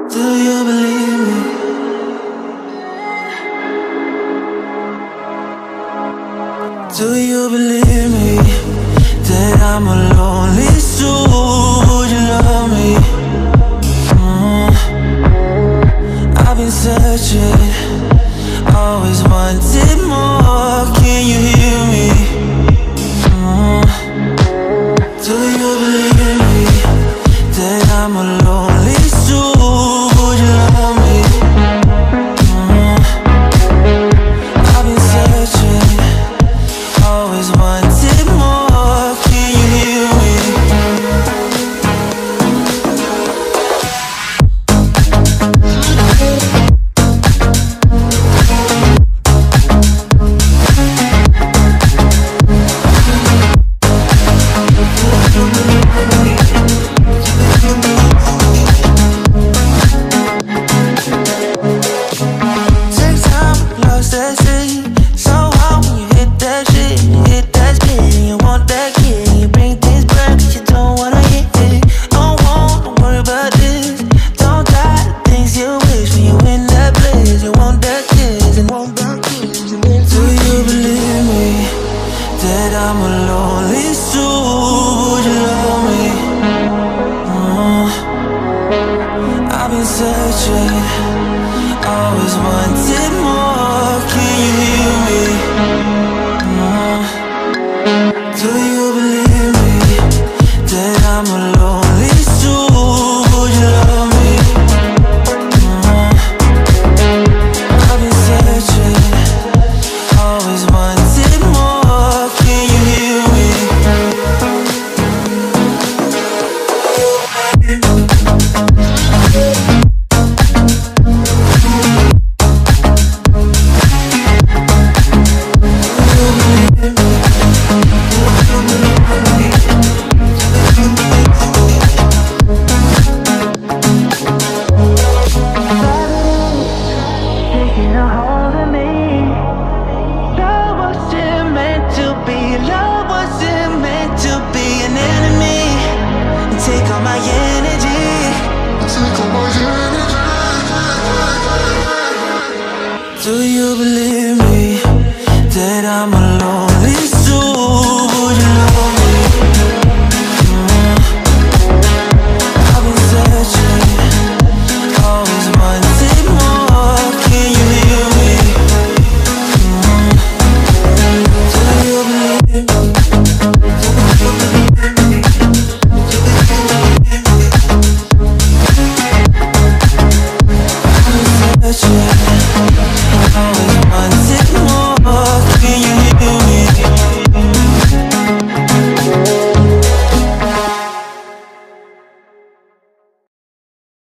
Do you believe me? Do you believe me that I'm a lonely soul? Would you love me? I've been searching, always wanted more. Can you hear me? Do you believe me that I'm a lonely soul? Would you love me? I've been searching, always wanted more. Can you hear me? I'm a lonely soul, would you love me? I've been searching, always wanted more. Can you hear me? Do you believe me that I'm a lonely soul? Would you love me? I've been searching, always wanted more. Can you hear me? Do you believe me that I'm a lonely soul? Would you love me? I've been searching, always wanted more. Can you hear me? Do you believe me? I've been searching.